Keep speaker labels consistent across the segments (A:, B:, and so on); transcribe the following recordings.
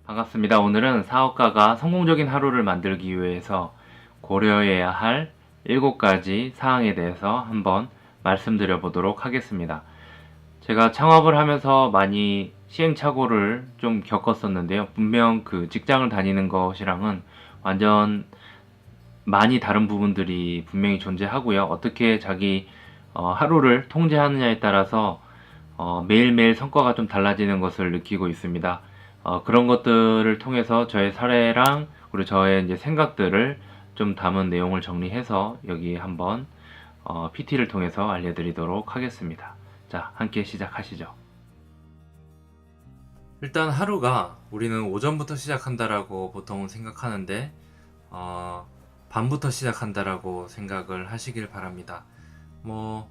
A: 반갑습니다. 오늘은 사업가가 성공적인 하루를 만들기 위해서 고려해야 할 7가지 사항에 대해서 한번 말씀드려 보도록 하겠습니다. 제가 창업을 하면서 많이 시행착오를 좀 겪었었는데요. 분명 그 직장을 다니는 것이랑은 완전 많이 다른 부분들이 분명히 존재하고요. 어떻게 자기 하루를 통제하느냐에 따라서 매일매일 성과가 좀 달라지는 것을 느끼고 있습니다. 그런 것들을 통해서 저의 사례랑 그리고 저의 이제 생각들을 좀 담은 내용을 정리해서 여기 한번 PT를 통해서 알려드리도록 하겠습니다. 자, 함께 시작하시죠. 일단 하루가 우리는 오전부터 시작한다라고 보통 생각하는데 어, 밤부터 시작한다라고 생각을 하시길 바랍니다. 뭐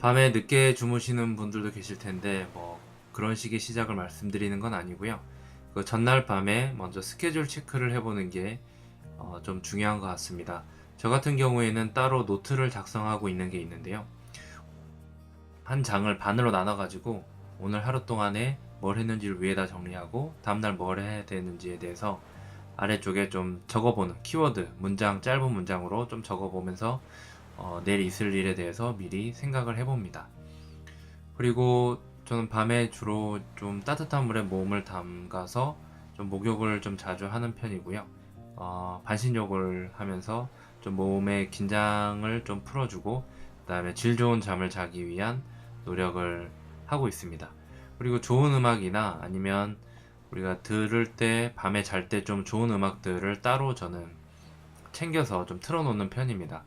A: 밤에 늦게 주무시는 분들도 계실 텐데 뭐 그런 식의 시작을 말씀드리는 건 아니고요. 그 전날 밤에 먼저 스케줄 체크를 해보는 게 좀 중요한 것 같습니다. 저 같은 경우에는 따로 노트를 작성하고 있는 게 있는데요. 한 장을 반으로 나눠가지고 오늘 하루 동안에 뭘 했는지를 위에다 정리하고 다음날 뭘 해야 되는지에 대해서 아래쪽에 좀 적어보는 키워드, 문장, 짧은 문장으로 좀 적어보면서 내일 있을 일에 대해서 미리 생각을 해봅니다. 그리고 저는 밤에 주로 좀 따뜻한 물에 몸을 담가서 좀 목욕을 좀 자주 하는 편이고요. 반신욕을 하면서 좀 몸의 긴장을 좀 풀어주고 그 다음에 질 좋은 잠을 자기 위한 노력을 하고 있습니다. 그리고 좋은 음악이나 아니면 우리가 들을 때 밤에 잘 때 좀 좋은 음악들을 따로 저는 챙겨서 좀 틀어놓는 편입니다.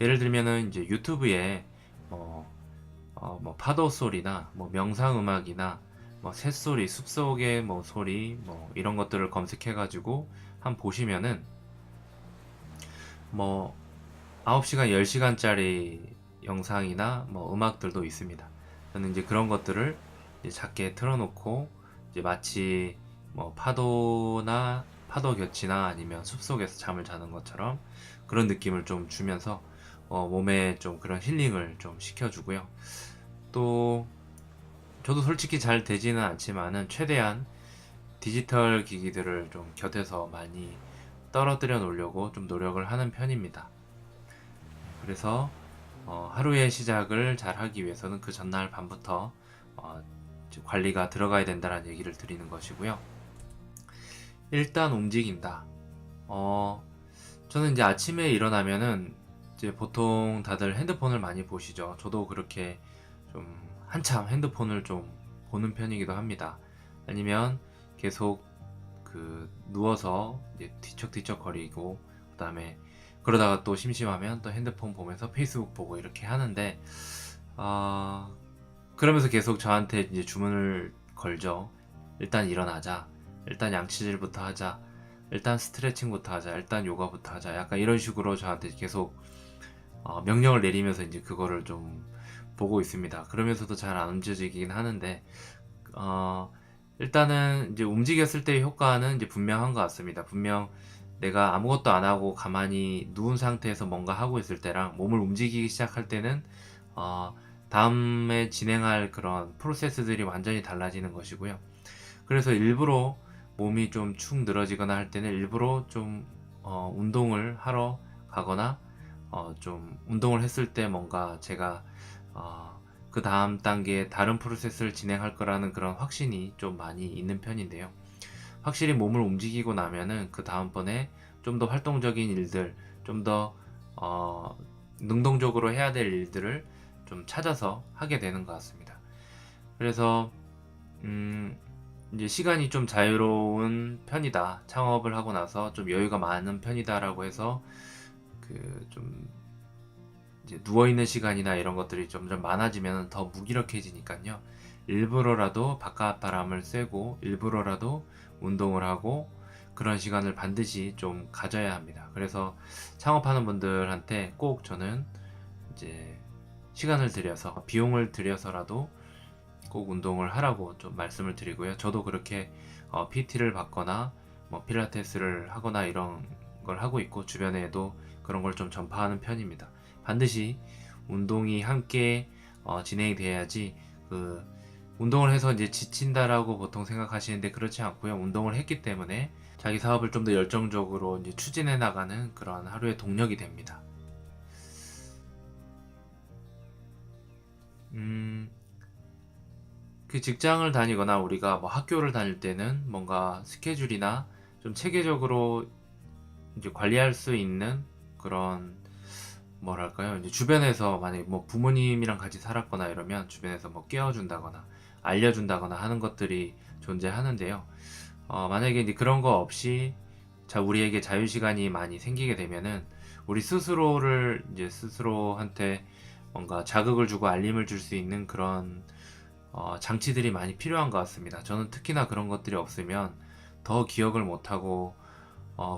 A: 예를 들면은 이제 유튜브에 뭐 파도 소리나 뭐 명상 음악이나 뭐 새소리, 숲속의 뭐 소리 뭐 이런 것들을 검색해가지고 한 보시면은 뭐 9시간, 10시간짜리 영상이나 뭐 음악들도 있습니다. 저는 이제 그런 것들을 이제 작게 틀어놓고 이제 마치 뭐 파도나 파도 곁이나 아니면 숲속에서 잠을 자는 것처럼 그런 느낌을 좀 주면서 몸에 좀 그런 힐링을 좀 시켜주고요. 또 저도 솔직히 잘 되지는 않지만은 최대한 디지털 기기들을 좀 곁에서 많이 떨어뜨려 놓으려고 좀 노력을 하는 편입니다. 그래서 하루의 시작을 잘 하기 위해서는 그 전날 밤부터 어, 관리가 들어가야 된다는 얘기를 드리는 것이고요. 일단 움직인다. 저는 이제 아침에 일어나면은 이제 보통 다들 핸드폰을 많이 보시죠. 저도 그렇게 좀 한참 핸드폰을 좀 보는 편이기도 합니다. 아니면 계속 그 누워서 이제 뒤척뒤척 거리고 그다음에 그러다가 또 심심하면 또 핸드폰 보면서 페이스북 보고 이렇게 하는데 아 그러면서 계속 저한테 이제 주문을 걸죠. 일단 일어나자. 일단 양치질부터 하자. 일단 스트레칭부터 하자. 일단 요가부터 하자. 약간 이런 식으로 저한테 계속 명령을 내리면서 이제 그거를 좀 보고 있습니다. 그러면서도 잘 안 움직이긴 하는데 어, 일단은 이제 움직였을 때의 효과는 이제 분명한 것 같습니다. 분명 내가 아무것도 안 하고 가만히 누운 상태에서 뭔가 하고 있을 때랑 몸을 움직이기 시작할 때는 어, 다음에 진행할 그런 프로세스들이 완전히 달라지는 것이고요. 그래서 일부러 몸이 좀 축 늘어지거나 할 때는 일부러 좀 운동을 하러 가거나 좀 운동을 했을 때 뭔가 제가 그 다음 단계에 다른 프로세스를 진행할 거라는 그런 확신이 좀 많이 있는 편인데요. 확실히 몸을 움직이고 나면은 그 다음번에 좀 더 활동적인 일들, 좀 더 능동적으로 해야 될 일들을 좀 찾아서 하게 되는 것 같습니다. 그래서 이제 시간이 좀 자유로운 편이다. 창업을 하고 나서 좀 여유가 많은 편이다라고 해서 그 좀 이제 누워 있는 시간이나 이런 것들이 점점 많아지면 더 무기력해지니까요. 일부러라도 바깥 바람을 쐬고 일부러라도 운동을 하고 그런 시간을 반드시 좀 가져야 합니다. 그래서 창업하는 분들한테 꼭 저는 이제 시간을 들여서 비용을 들여서라도 꼭 운동을 하라고 좀 말씀을 드리고요. 저도 그렇게 PT를 받거나 뭐 필라테스를 하거나 이런 걸 하고 있고 주변에도 그런 걸 좀 전파하는 편입니다. 반드시 운동이 함께 진행이 돼야지 그 운동을 해서 이제 지친다라고 보통 생각하시는데 그렇지 않고요. 운동을 했기 때문에 자기 사업을 좀 더 열정적으로 이제 추진해 나가는 그런 하루의 동력이 됩니다. 음, 그 직장을 다니거나 우리가 뭐 학교를 다닐 때는 뭔가 스케줄이나 좀 체계적으로 이제 관리할 수 있는 그런 뭐랄까요? 이제 주변에서 만약에 뭐 부모님이랑 같이 살았거나 이러면 주변에서 뭐 깨워준다거나 알려준다거나 하는 것들이 존재하는데요. 만약에 이제 그런 거 없이 우리에게 자유시간이 많이 생기게 되면은 우리 스스로를 이제 스스로한테 뭔가 자극을 주고 알림을 줄 수 있는 그런 장치들이 많이 필요한 것 같습니다. 저는 특히나 그런 것들이 없으면 더 기억을 못하고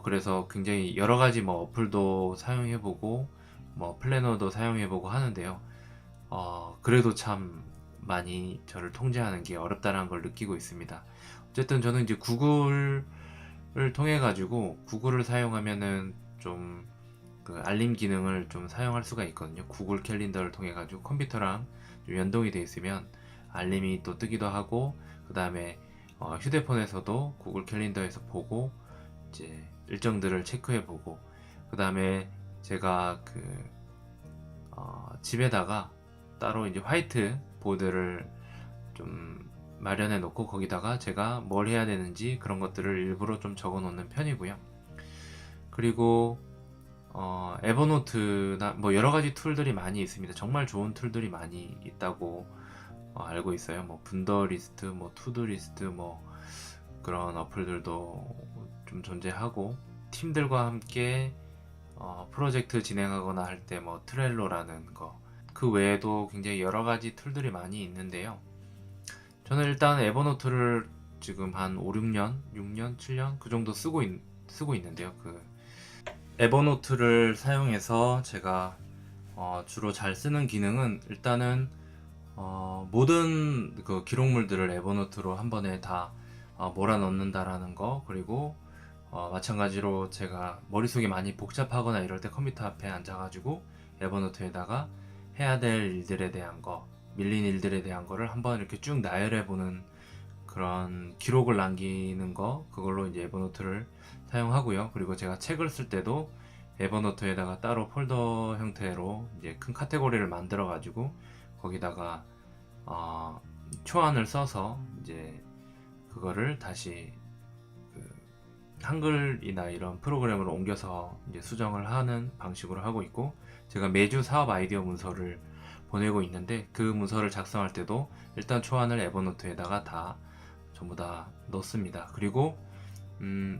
A: 그래서 굉장히 여러 가지 뭐 어플도 사용해보고 뭐 플래너도 사용해보고 하는데요. 그래도 참 많이 저를 통제하는 게 어렵다는 걸 느끼고 있습니다. 어쨌든 저는 이제 구글을 통해 가지고 구글을 사용하면은 좀 그 알림 기능을 좀 사용할 수가 있거든요. 구글 캘린더를 통해 가지고 컴퓨터랑 좀 연동이 되어 있으면 알림이 또 뜨기도 하고 그 다음에 휴대폰에서도 구글 캘린더에서 보고 이제 일정들을 체크해 보고 그 다음에 제가 집에다가 따로 이제 화이트 보드를 좀 마련해 놓고 거기다가 제가 뭘 해야 되는지 그런 것들을 일부러 좀 적어 놓는 편이고요. 그리고 에버노트나 뭐 여러 가지 툴들이 많이 있습니다. 정말 좋은 툴들이 많이 있다고 알고 있어요. 뭐 분더리스트, 뭐 투두리스트, 뭐 그런 어플들도 좀 존재하고 팀들과 함께 프로젝트 진행하거나 할 때 뭐 트렐로라는 거, 그 외에도 굉장히 여러 가지 툴들이 많이 있는데요. 저는 일단 에버노트를 지금 한 5, 6년, 6년, 7년 그 정도 쓰고 있는데요. 그 에버노트를 사용해서 제가 주로 잘 쓰는 기능은 일단은 모든 그 기록물들을 에버노트로 한 번에 다 몰아넣는다라는 거, 그리고 마찬가지로 제가 머릿속이 많이 복잡하거나 이럴 때 컴퓨터 앞에 앉아가지고 에버노트에다가 해야 될 일들에 대한 거, 밀린 일들에 대한 거를 한번 이렇게 쭉 나열해보는 그런 기록을 남기는 거, 그걸로 이제 에버노트를 사용하고요. 그리고 제가 책을 쓸 때도 에버노트에다가 따로 폴더 형태로 이제 큰 카테고리를 만들어 가지고 거기다가 초안을 써서 이제 그거를 다시 그 한글이나 이런 프로그램으로 옮겨서 이제 수정을 하는 방식으로 하고 있고, 제가 매주 사업 아이디어 문서를 보내고 있는데 그 문서를 작성할 때도 일단 초안을 에버노트에다가 다 전부 다 넣습니다. 그리고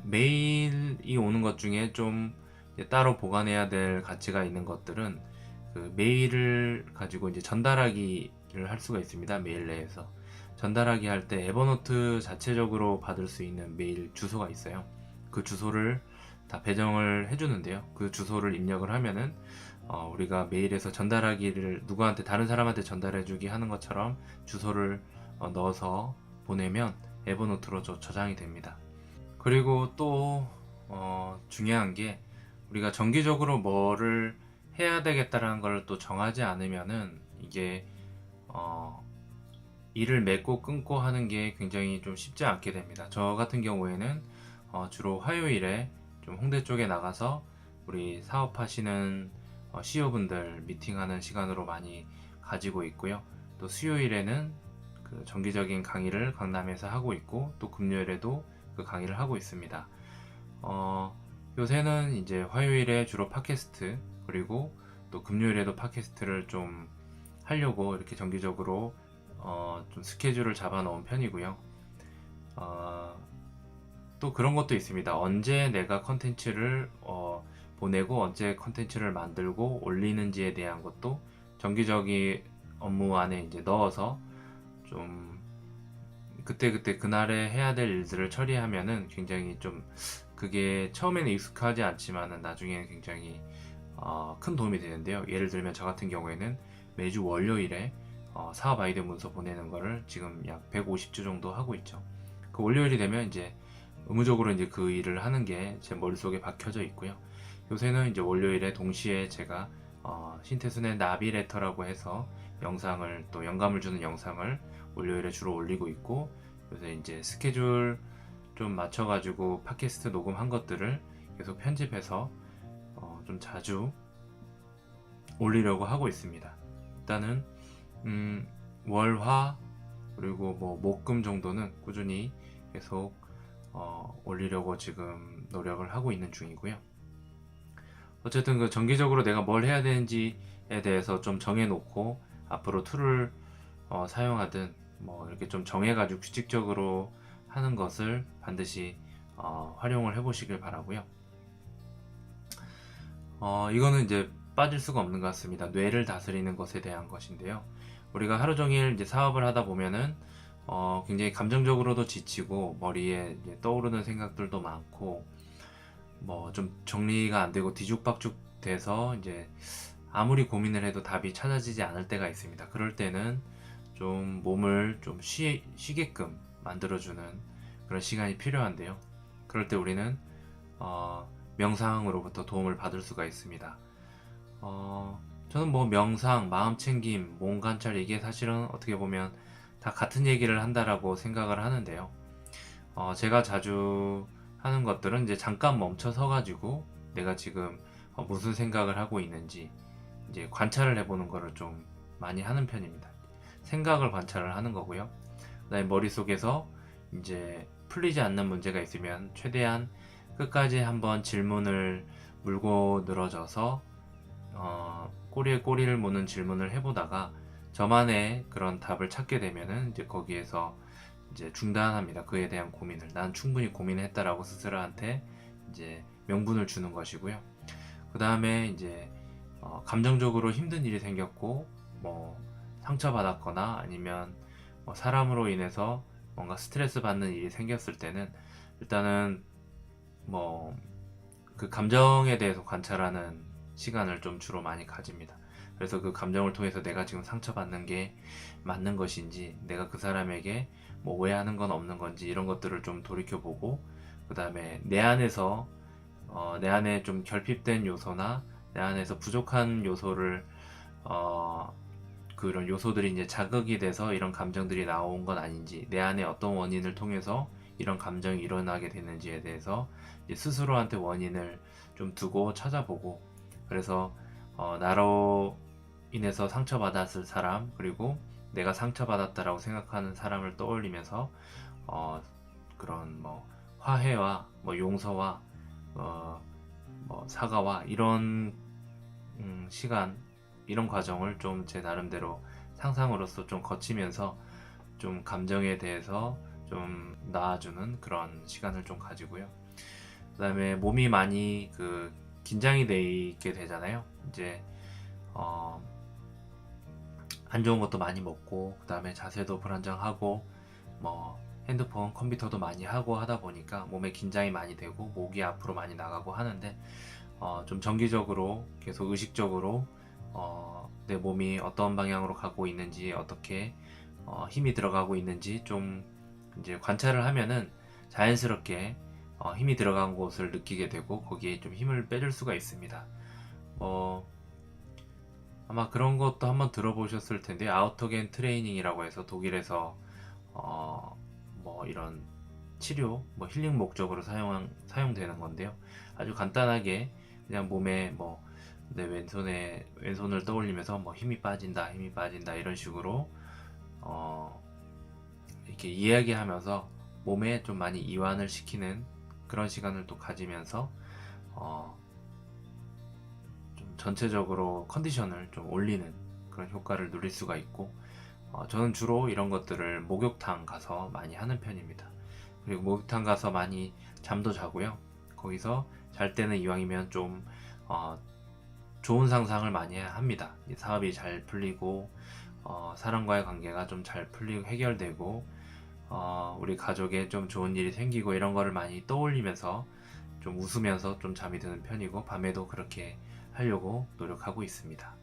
A: 메일이 오는 것 중에 좀 따로 보관해야 될 가치가 있는 것들은 그 메일을 가지고 이제 전달하기를 할 수가 있습니다. 메일 내에서 전달하기 할 때 에버노트 자체적으로 받을 수 있는 메일 주소가 있어요. 그 주소를 다 배정을 해주는데요. 그 주소를 입력을 하면은 우리가 메일에서 전달하기를 누구한테 다른 사람한테 전달해주기 하는 것처럼 주소를 넣어서 보내면 에버노트로 저장이 됩니다. 그리고 또 중요한 게 우리가 정기적으로 뭐를 해야 되겠다라는 걸 또 정하지 않으면은 이게 일을 맺고 끊고 하는 게 굉장히 좀 쉽지 않게 됩니다. 저 같은 경우에는 주로 화요일에 좀 홍대 쪽에 나가서 우리 사업하시는 CEO분들 미팅하는 시간으로 많이 가지고 있고요. 또 수요일에는 그 정기적인 강의를 강남에서 하고 있고, 또 금요일에도 그 강의를 하고 있습니다. 요새는 이제 화요일에 주로 팟캐스트, 그리고 또 금요일에도 팟캐스트를 좀 하려고 이렇게 정기적으로 좀 스케줄을 잡아 놓은 편이고요. 또 그런 것도 있습니다. 언제 내가 컨텐츠를 보내고 언제 컨텐츠를 만들고 올리는지에 대한 것도 정기적인 업무 안에 이제 넣어서 좀 그때그때 그날에 해야 될 일들을 처리하면은 굉장히 좀 그게 처음에는 익숙하지 않지만은 나중에는 굉장히 큰 도움이 되는데요. 예를 들면 저 같은 경우에는 매주 월요일에 사업 아이디어 문서 보내는 거를 지금 약 150주 정도 하고 있죠. 그 월요일이 되면 이제 의무적으로 이제 그 일을 하는 게 제 머릿속에 박혀져 있고요. 요새는 이제 월요일에 동시에 제가 신태순의 나비레터라고 해서 영상을 또 영감을 주는 영상을 월요일에 주로 올리고 있고, 요새 이제 스케줄 좀 맞춰가지고 팟캐스트 녹음한 것들을 계속 편집해서 좀 자주 올리려고 하고 있습니다. 일단은 월화 그리고 뭐 목금 정도는 꾸준히 계속 올리려고 지금 노력을 하고 있는 중이고요. 어쨌든 그 정기적으로 내가 뭘 해야 되는지에 대해서 좀 정해놓고 앞으로 툴을 사용하든 뭐 이렇게 좀 정해가지고 규칙적으로 하는 것을 반드시 활용을 해보시길 바라고요. 이거는 이제 빠질 수가 없는 것 같습니다. 뇌를 다스리는 것에 대한 것인데요. 우리가 하루 종일 이제 사업을 하다 보면은 굉장히 감정적으로도 지치고 머리에 이제 떠오르는 생각들도 많고 뭐 좀 정리가 안 되고 뒤죽박죽 돼서 이제 아무리 고민을 해도 답이 찾아지지 않을 때가 있습니다. 그럴 때는 좀 몸을 좀 쉬게끔 만들어주는 그런 시간이 필요한데요. 그럴 때 우리는 명상으로부터 도움을 받을 수가 있습니다. 저는 뭐 명상, 마음 챙김, 몸 관찰 이게 사실은 어떻게 보면 다 같은 얘기를 한다라고 생각을 하는데요. 제가 자주 하는 것들은 이제 잠깐 멈춰 서 가지고 내가 지금 무슨 생각을 하고 있는지 이제 관찰을 해보는 거를 좀 많이 하는 편입니다. 생각을 관찰을 하는 거고요. 그다음에 머릿속에서 이제 풀리지 않는 문제가 있으면 최대한 끝까지 한번 질문을 물고 늘어져서 꼬리에 꼬리를 무는 질문을 해보다가 저만의 그런 답을 찾게 되면은 이제 거기에서 이제 중단합니다. 그에 대한 고민을 난 충분히 고민했다라고 스스로한테 이제 명분을 주는 것이고요. 그 다음에 이제 감정적으로 힘든 일이 생겼고 뭐 상처받았거나 아니면 뭐 사람으로 인해서 뭔가 스트레스 받는 일이 생겼을 때는 일단은 뭐 그 감정에 대해서 관찰하는 시간을 좀 주로 많이 가집니다. 그래서 그 감정을 통해서 내가 지금 상처받는 게 맞는 것인지, 내가 그 사람에게 뭐 오해하는 건 없는 건지 이런 것들을 좀 돌이켜보고, 그 다음에 내 안에서 내 안에 좀 결핍된 요소나 내 안에서 부족한 요소를 그런 요소들이 이제 자극이 돼서 이런 감정들이 나온 건 아닌지, 내 안에 어떤 원인을 통해서 이런 감정이 일어나게 되는지에 대해서 이제 스스로한테 원인을 좀 두고 찾아보고, 그래서 나로 인해서 상처받았을 사람, 그리고 내가 상처받았다라고 생각하는 사람을 떠올리면서 그런 뭐 화해와 뭐 용서와 뭐 사과와 이런 시간, 이런 과정을 좀 제 나름대로 상상으로서 좀 거치면서 좀 감정에 대해서 좀 나아주는 그런 시간을 좀 가지고요. 그 다음에 몸이 많이 그 긴장이 돼 있게 되잖아요. 이제 안 좋은 것도 많이 먹고, 그 다음에 자세도 불안정하고, 뭐 핸드폰, 컴퓨터도 많이 하고 하다 보니까 몸에 긴장이 많이 되고 목이 앞으로 많이 나가고 하는데, 좀 정기적으로 계속 의식적으로 내 몸이 어떤 방향으로 가고 있는지, 어떻게 힘이 들어가고 있는지 좀 이제 관찰을 하면은 자연스럽게 힘이 들어간 곳을 느끼게 되고 거기에 좀 힘을 빼줄 수가 있습니다. 아마 그런 것도 한번 들어보셨을 텐데, 아우토겐 트레이닝이라고 해서 독일에서 뭐 이런 치료, 뭐 힐링 목적으로 사용되는 건데요. 아주 간단하게 그냥 몸에 뭐 내 왼손을 떠올리면서 뭐 힘이 빠진다, 힘이 빠진다 이런 식으로 이렇게 이야기하면서 몸에 좀 많이 이완을 시키는 그런 시간을 또 가지면서 좀 전체적으로 컨디션을 좀 올리는 그런 효과를 누릴 수가 있고, 저는 주로 이런 것들을 목욕탕 가서 많이 하는 편입니다. 그리고 목욕탕 가서 많이 잠도 자고요. 거기서 잘 때는 이왕이면 좀 좋은 상상을 많이 합니다. 사업이 잘 풀리고 사람과의 관계가 좀 잘 풀리고 해결되고 우리 가족에 좀 좋은 일이 생기고 이런 거를 많이 떠올리면서 좀 웃으면서 좀 잠이 드는 편이고, 밤에도 그렇게 하려고 노력하고 있습니다.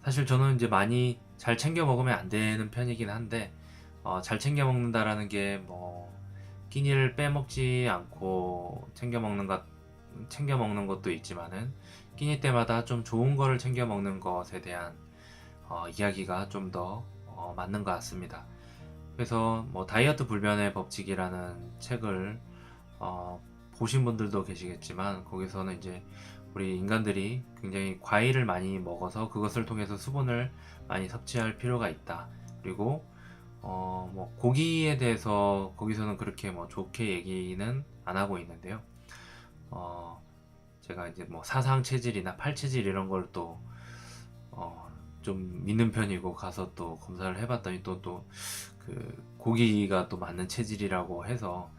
A: 사실 저는 이제 많이 잘 챙겨 먹으면 안 되는 편이긴 한데, 잘 챙겨 먹는다라는 게 뭐 끼니를 빼먹지 않고 챙겨 먹는 것도 있지만은 끼니 때마다 좀 좋은 거를 챙겨 먹는 것에 대한 이야기가 좀 더 맞는 것 같습니다. 그래서 뭐 다이어트 불변의 법칙이라는 책을 보신 분들도 계시겠지만, 거기서는 이제 우리 인간들이 굉장히 과일을 많이 먹어서 그것을 통해서 수분을 많이 섭취할 필요가 있다. 그리고 뭐 고기에 대해서 거기서는 그렇게 뭐 좋게 얘기는 안 하고 있는데요. 제가 이제 뭐 사상 체질이나 팔 체질 이런 걸 또 좀 믿는 편이고, 가서 또 검사를 해봤더니 또 그 고기가 또 맞는 체질이라고 해서,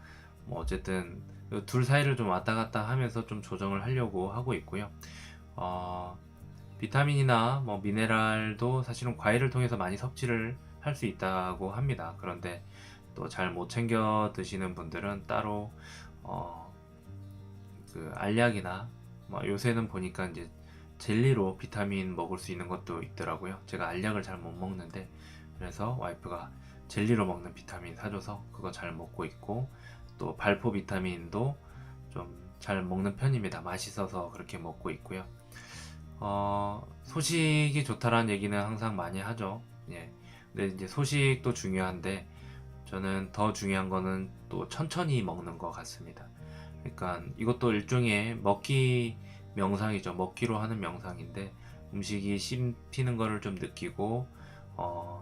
A: 뭐 어쨌든 둘 사이를 좀 왔다 갔다 하면서 좀 조정을 하려고 하고 있고요. 비타민이나 뭐 미네랄도 사실은 과일을 통해서 많이 섭취를 할 수 있다고 합니다. 그런데 또 잘 못 챙겨 드시는 분들은 따로 그 알약이나 뭐 요새는 보니까 이제 젤리로 비타민 먹을 수 있는 것도 있더라고요. 제가 알약을 잘 못 먹는데, 그래서 와이프가 젤리로 먹는 비타민 사줘서 그거 잘 먹고 있고, 또 발포 비타민도 좀 잘 먹는 편입니다. 맛있어서 그렇게 먹고 있고요. 소식이 좋다라는 얘기는 항상 많이 하죠. 예. 근데 이제 소식도 중요한데, 저는 더 중요한 거는 또 천천히 먹는 것 같습니다. 그러니까 이것도 일종의 먹기 명상이죠. 먹기로 하는 명상인데, 음식이 씹히는 거를 좀 느끼고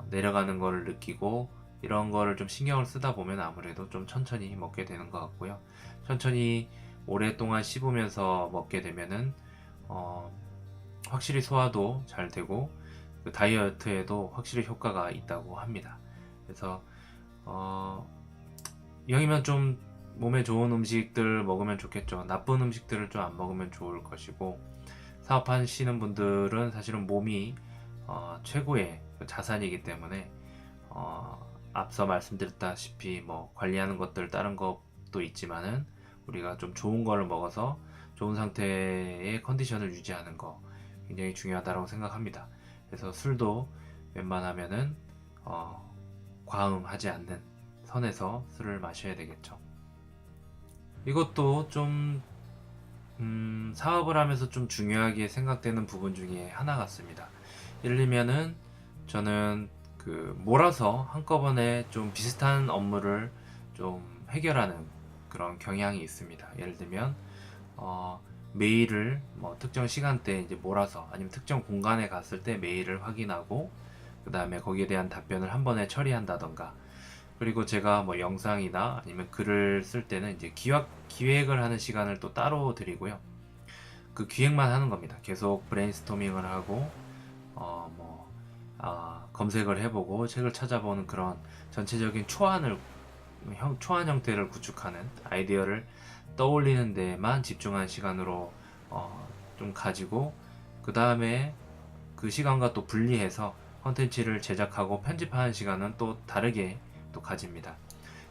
A: 내려가는 거를 느끼고, 이런 거를 좀 신경을 쓰다 보면 아무래도 좀 천천히 먹게 되는 것 같고요. 천천히 오랫동안 씹으면서 먹게 되면은 확실히 소화도 잘 되고, 그 다이어트에도 확실히 효과가 있다고 합니다. 그래서 이왕이면 좀 몸에 좋은 음식들 먹으면 좋겠죠. 나쁜 음식들을 좀 안 먹으면 좋을 것이고, 사업하시는 분들은 사실은 몸이 최고의 자산이기 때문에 앞서 말씀드렸다시피 뭐 관리하는 것들 다른 것도 있지만은, 우리가 좀 좋은 거를 먹어서 좋은 상태의 컨디션을 유지하는 거 굉장히 중요하다고 생각합니다. 그래서 술도 웬만하면은 과음하지 않는 선에서 술을 마셔야 되겠죠. 이것도 좀 사업을 하면서 좀 중요하게 생각되는 부분 중에 하나 같습니다. 예를 들면은 저는 그 몰아서 한꺼번에 좀 비슷한 업무를 좀 해결하는 그런 경향이 있습니다. 예를 들면 메일을 뭐 특정 시간대에 이제 몰아서, 아니면 특정 공간에 갔을 때 메일을 확인하고, 그 다음에 거기에 대한 답변을 한 번에 처리한다던가, 그리고 제가 뭐 영상이나 아니면 글을 쓸 때는 이제 기획을 하는 시간을 또 따로 드리고요. 그 기획만 하는 겁니다. 계속 브레인스토밍을 하고 검색을 해보고 책을 찾아보는 그런 전체적인 초안 형태를 구축하는, 아이디어를 떠올리는 데만 집중한 시간으로 좀 가지고, 그 다음에 그 시간과 또 분리해서 컨텐츠를 제작하고 편집하는 시간은 또 다르게 또 가집니다.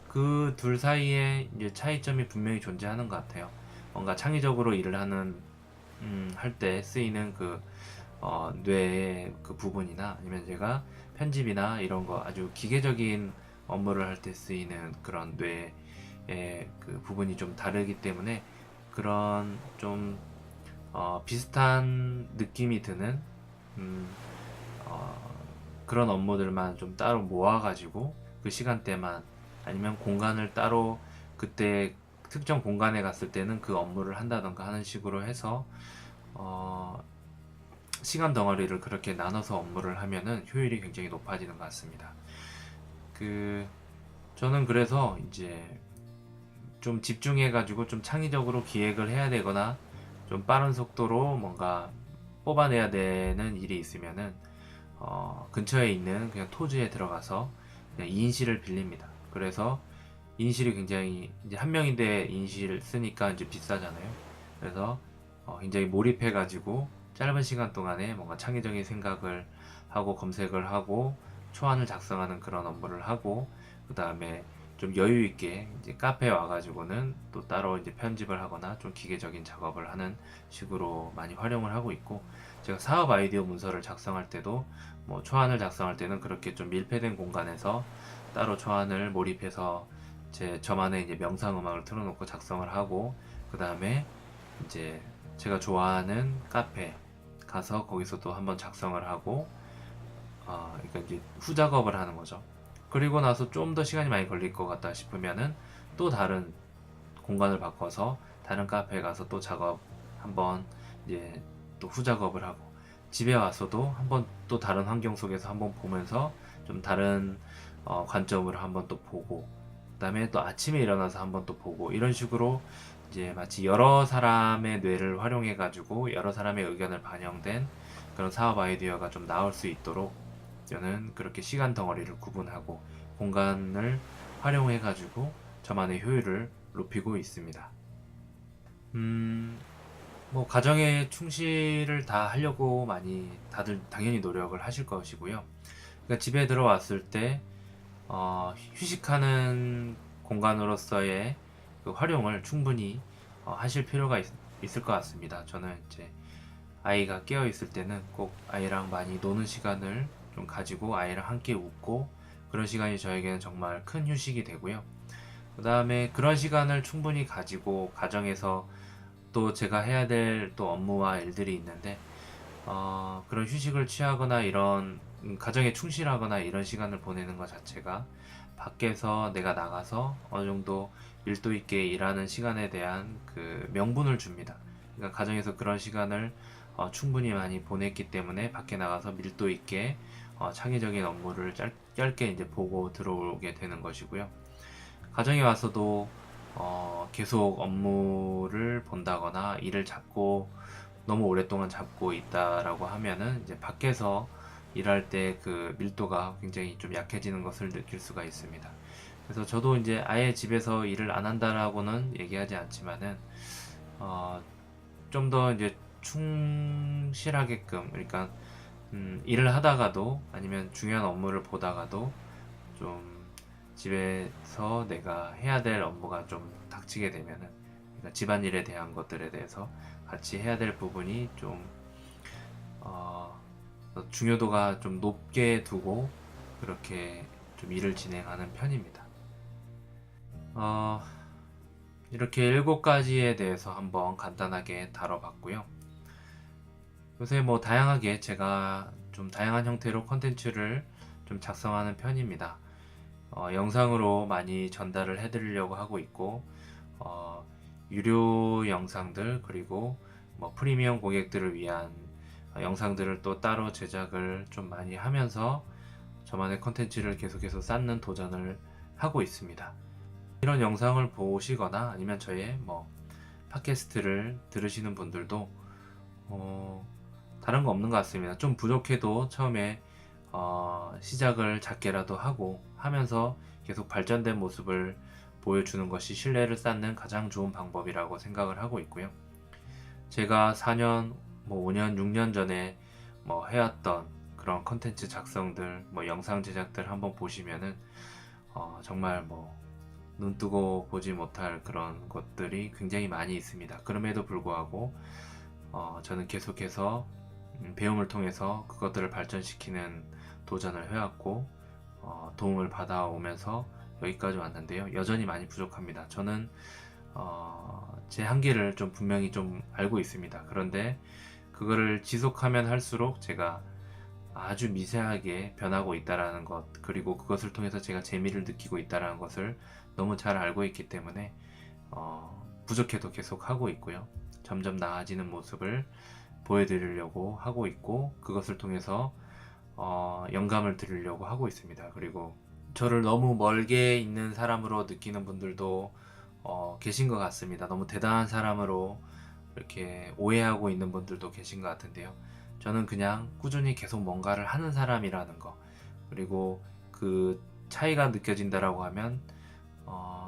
A: 그 둘 사이에 이제 차이점이 분명히 존재하는 것 같아요. 뭔가 창의적으로 일을 하는 할 때 쓰이는 그 뇌의 그 부분이나, 아니면 제가 편집이나 이런 거 아주 기계적인 업무를 할 때 쓰이는 그런 뇌의 그 부분이 좀 다르기 때문에, 그런 좀 비슷한 느낌이 드는 그런 업무들만 좀 따로 모아가지고 그 시간대만, 아니면 공간을 따로 그때 특정 공간에 갔을 때는 그 업무를 한다던가 하는 식으로 해서 시간 덩어리를 그렇게 나눠서 업무를 하면은 효율이 굉장히 높아지는 것 같습니다. 저는 그래서 이제 좀 집중해가지고 좀 창의적으로 기획을 해야 되거나 좀 빠른 속도로 뭔가 뽑아내야 되는 일이 있으면은 근처에 있는 그냥 토지에 들어가서 그냥 인실을 빌립니다. 그래서 인실이 굉장히, 이제 한 명인데 인실 쓰니까 이제 비싸잖아요. 그래서 굉장히 몰입해가지고 짧은 시간 동안에 뭔가 창의적인 생각을 하고 검색을 하고 초안을 작성하는 그런 업무를 하고, 그 다음에 좀 여유 있게 이제 카페에 와가지고는 또 따로 이제 편집을 하거나 좀 기계적인 작업을 하는 식으로 많이 활용을 하고 있고, 제가 사업 아이디어 문서를 작성할 때도 뭐 초안을 작성할 때는 그렇게 좀 밀폐된 공간에서 따로 초안을 몰입해서 저만의 이제 명상 음악을 틀어놓고 작성을 하고, 그 다음에 이제 제가 좋아하는 카페 가서 거기서 또 한번 작성을 하고, 그러니까 이제 후작업을 하는 거죠. 그리고 나서 좀 더 시간이 많이 걸릴 것 같다 싶으면은 또 다른 공간을 바꿔서 다른 카페에 가서 또 작업 한번 이제 또 후작업을 하고, 집에 와서도 한번 또 다른 환경 속에서 한번 보면서 좀 다른 관점으로 한번 또 보고, 그다음에 또 아침에 일어나서 한번 또 보고, 이런 식으로 이제 마치 여러 사람의 뇌를 활용해 가지고 여러 사람의 의견을 반영된 그런 사업 아이디어가 좀 나올 수 있도록 저는 그렇게 시간 덩어리를 구분하고 공간을 활용해 가지고 저만의 효율을 높이고 있습니다. 뭐 가정의 충실을 다 하려고 많이 다들 당연히 노력을 하실 것이고요. 그러니까 집에 들어왔을 때 휴식하는 공간으로서의 그 활용을 충분히 하실 필요가 있을 것 같습니다. 저는 이제 아이가 깨어 있을 때는 꼭 아이랑 많이 노는 시간을 좀 가지고 아이랑 함께 웃고, 그런 시간이 저에게는 정말 큰 휴식이 되고요. 그 다음에 그런 시간을 충분히 가지고 가정에서 또 제가 해야 될 또 업무와 일들이 있는데, 그런 휴식을 취하거나 이런 가정에 충실하거나 이런 시간을 보내는 것 자체가 밖에서 내가 나가서 어느 정도 밀도 있게 일하는 시간에 대한 그 명분을 줍니다. 그러니까 가정에서 그런 시간을 충분히 많이 보냈기 때문에 밖에 나가서 밀도 있게 창의적인 업무를 짧게 이제 보고 들어오게 되는 것이고요. 가정에 와서도 계속 업무를 본다거나 일을 잡고 너무 오랫동안 잡고 있다라고 하면은 이제 밖에서 일할 때 그 밀도가 굉장히 좀 약해지는 것을 느낄 수가 있습니다. 그래서 저도 이제 아예 집에서 일을 안 한다라고는 얘기하지 않지만은 좀 더 이제 충실하게끔, 그러니까 일을 하다가도 아니면 중요한 업무를 보다가도 좀 집에서 내가 해야 될 업무가 좀 닥치게 되면은, 그러니까 집안일에 대한 것들에 대해서 같이 해야 될 부분이 좀 어, 중요도가 좀 높게 두고 그렇게 좀 일을 진행하는 편입니다. 어, 이렇게 7가지에 대해서 한번 간단하게 다뤄봤고요. 요새 뭐 다양하게 제가 좀 다양한 형태로 콘텐츠를 좀 작성하는 편입니다. 영상으로 많이 전달을 해드리려고 하고 있고, 어, 유료 영상들, 그리고 뭐 프리미엄 고객들을 위한 영상들을 또 따로 제작을 좀 많이 하면서 저만의 콘텐츠를 계속해서 쌓는 도전을 하고 있습니다. 이런 영상을 보시거나 아니면 저의 뭐 팟캐스트를 들으시는 분들도 다른 거 없는 것 같습니다. 좀 부족해도 처음에 시작을 작게라도 하고 하면서 계속 발전된 모습을 보여주는 것이 신뢰를 쌓는 가장 좋은 방법이라고 생각을 하고 있고요. 제가 4년, 뭐 5년, 6년 전에 뭐 해왔던 그런 컨텐츠 작성들, 뭐 영상 제작들 한번 보시면은 정말 뭐 눈뜨고 보지 못할 그런 것들이 굉장히 많이 있습니다. 그럼에도 불구하고 저는 계속해서 배움을 통해서 그것들을 발전시키는 도전을 해왔고 도움을 받아오면서 여기까지 왔는데요. 여전히 많이 부족합니다. 저는 제 한계를 좀 분명히 좀 알고 있습니다. 그런데 그거를 지속하면 할수록 제가 아주 미세하게 변하고 있다라는 것, 그리고 그것을 통해서 제가 재미를 느끼고 있다라는 것을 너무 잘 알고 있기 때문에 부족해도 계속 하고 있고요. 점점 나아지는 모습을 보여드리려고 하고 있고, 그것을 통해서 영감을 드리려고 하고 있습니다. 그리고 저를 너무 멀게 있는 사람으로 느끼는 분들도 계신 것 같습니다. 너무 대단한 사람으로 이렇게 오해하고 있는 분들도 계신 것 같은데요. 저는 그냥 꾸준히 계속 뭔가를 하는 사람이라는 거, 그리고 그 차이가 느껴진다라고 하면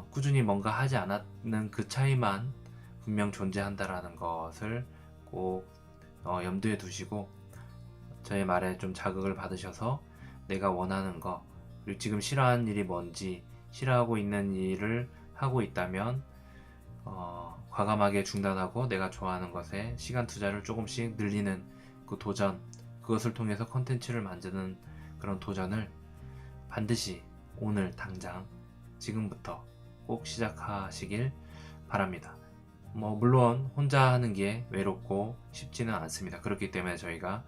A: 꾸준히 뭔가 하지 않았는 그 차이만 분명 존재한다라는 것을 꼭 염두에 두시고 저의 말에 좀 자극을 받으셔서 내가 원하는 거, 그리고 지금 싫어하는 일이 뭔지, 싫어하고 있는 일을 하고 있다면 과감하게 중단하고 내가 좋아하는 것에 시간 투자를 조금씩 늘리는 그 도전, 그것을 통해서 컨텐츠를 만드는 그런 도전을 반드시 오늘 당장 지금부터 꼭 시작하시길 바랍니다. 뭐 물론 혼자 하는 게 외롭고 쉽지는 않습니다. 그렇기 때문에 저희가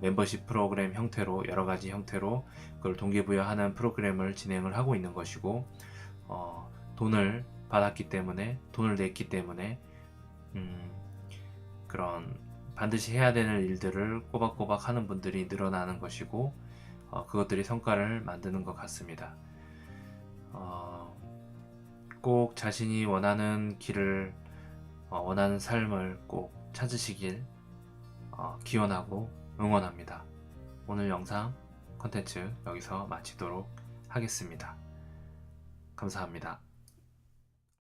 A: 멤버십 프로그램 형태로 여러 가지 형태로 그걸 동기부여하는 프로그램을 진행을 하고 있는 것이고, 돈을 받았기 때문에 돈을 냈기 때문에 그런 반드시 해야 되는 일들을 꼬박꼬박 하는 분들이 늘어나는 것이고, 그것들이 성과를 만드는 것 같습니다. 꼭 자신이 원하는 길을 원하는 삶을 꼭 찾으시길 기원하고 응원합니다. 오늘 영상 컨텐츠 여기서 마치도록 하겠습니다. 감사합니다.